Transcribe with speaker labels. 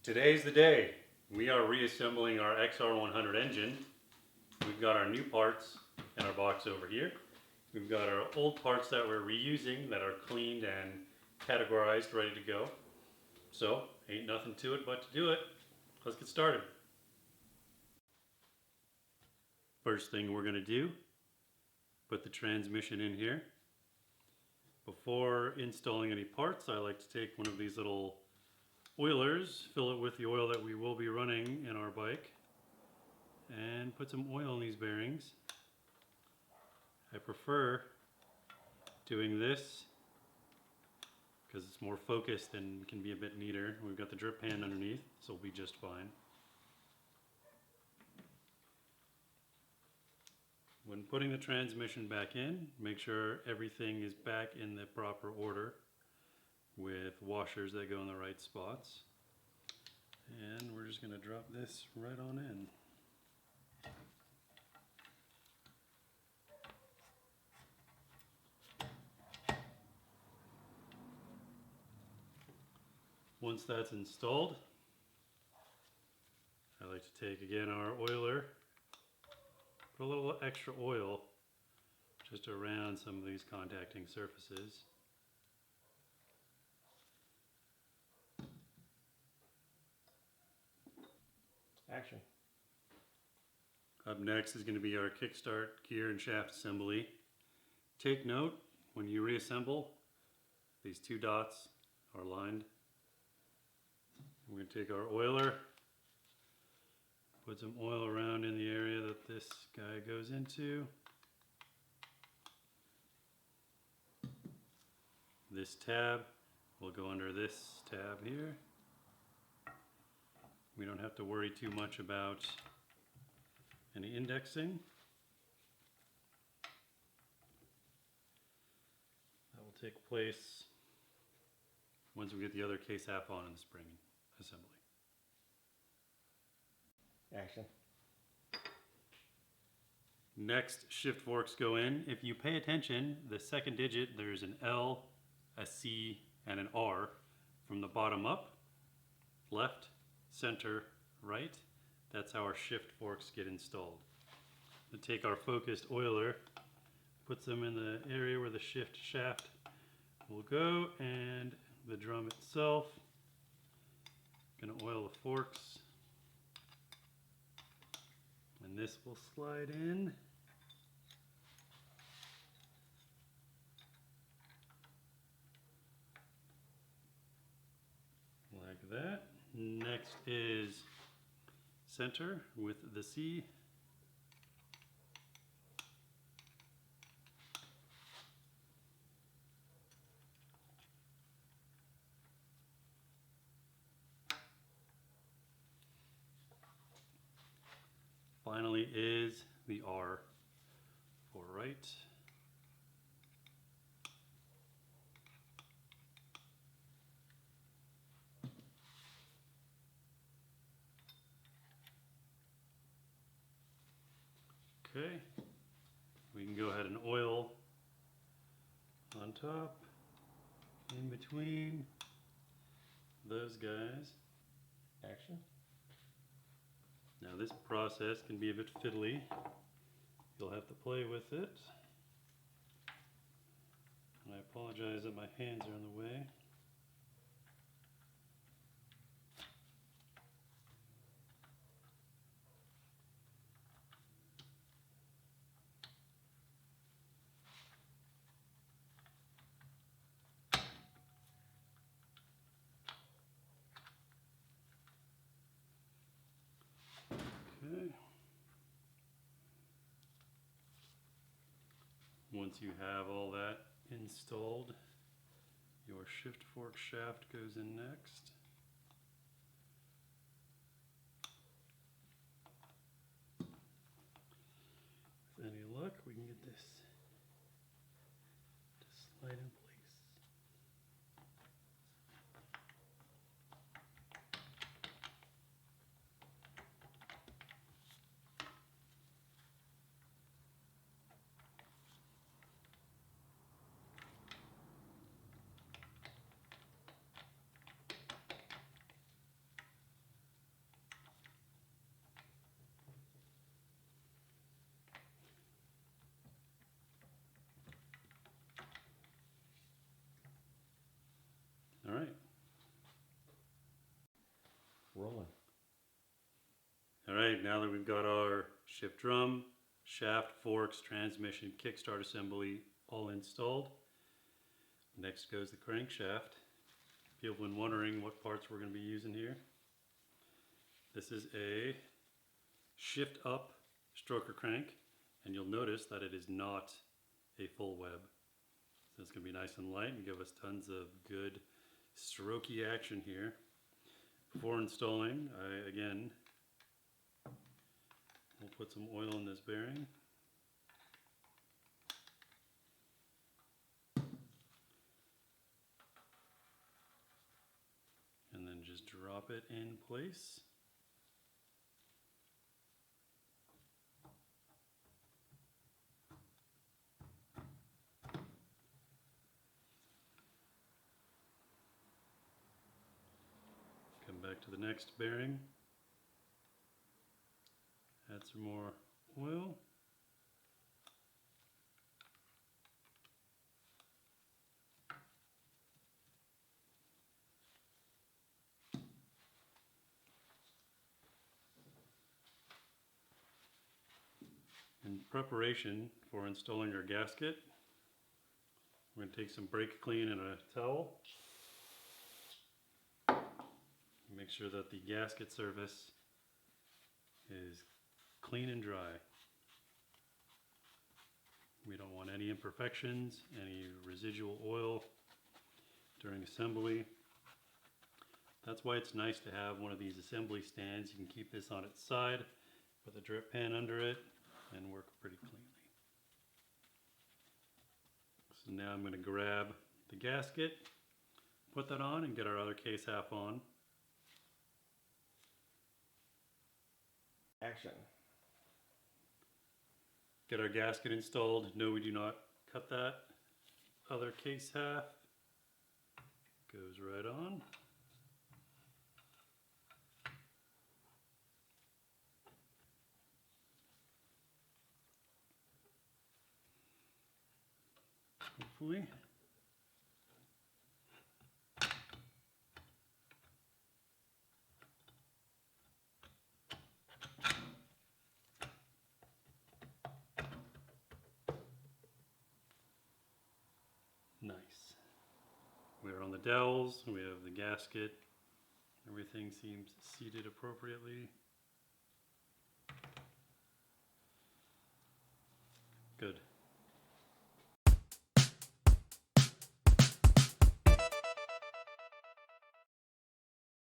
Speaker 1: Today's the day. We are reassembling our XR100 engine. We've got our new parts in our box over here. We've got our old parts that we're reusing that are cleaned and categorized, ready to go. So, ain't nothing to it but to do it. Let's get started. First thing we're going to do, put the transmission in here. Before installing any parts, I like to take one of these little oilers, fill it with the oil that we will be running in our bike, and put some oil in these bearings. I prefer doing this because it's more focused and can be a bit neater. We've got the drip pan underneath, so we'll be just fine. When putting the transmission back in, make sure everything is back in the proper order with washers that go in the right spots. And we're just going to drop this right on in. Once that's installed, I like to take again our oiler, put a little extra oil just around some of these contacting surfaces.
Speaker 2: Action.
Speaker 1: Up next is going to be our Kickstart gear and shaft assembly. Take note, when you reassemble, these two dots are lined. We're going to take our oiler, put some oil around in the area that this guy goes into. This tab will go under this tab here. We don't have to worry too much about any indexing. That will take place once we get the other case half on in the spring assembly.
Speaker 2: Action.
Speaker 1: Next, shift forks go in. If you pay attention, the second digit, there's an L, a C, and an R from the bottom up, left, center, right. That's how our shift forks get installed. We'll take our focused oiler, puts them in the area where the shift shaft will go, and the drum itself. Gonna oil the forks, and this will slide in. Like that. Next is center with the C. Finally is the R for right. Okay, we can go ahead and oil on top, in between those guys.
Speaker 2: Action.
Speaker 1: Now this process can be a bit fiddly. You'll have to play with it. And I apologize that my hands are in the way. Okay. Once you have all that installed, your shift fork shaft goes in next. With any luck, we can get this to slide in place. that we've got our shift drum, shaft, forks, transmission, kickstart assembly all installed, next goes the crankshaft. People have been wondering what parts we're going to be using here. This is a shift up stroker crank, and you'll notice that it is not a full web. So it's going to be nice and light and give us tons of good strokey action here. Before installing, again, we'll put some oil in this bearing. And then just drop it in place. Come back to the next bearing. Add some more oil. In preparation for installing your gasket, we're going to take some brake clean and a towel. Make sure that the gasket surface is clean and dry. We don't want any imperfections, any residual oil during assembly. That's why it's nice to have one of these assembly stands. You can keep this on its side, put the drip pan under it, and work pretty cleanly. So now I'm going to grab the gasket, put that on, and get our other case half on.
Speaker 2: Action.
Speaker 1: Get our gasket installed. No, we do not cut that other case half. Goes right on. Hopefully. Nice. We're on the dowels, we have the gasket, everything seems seated appropriately.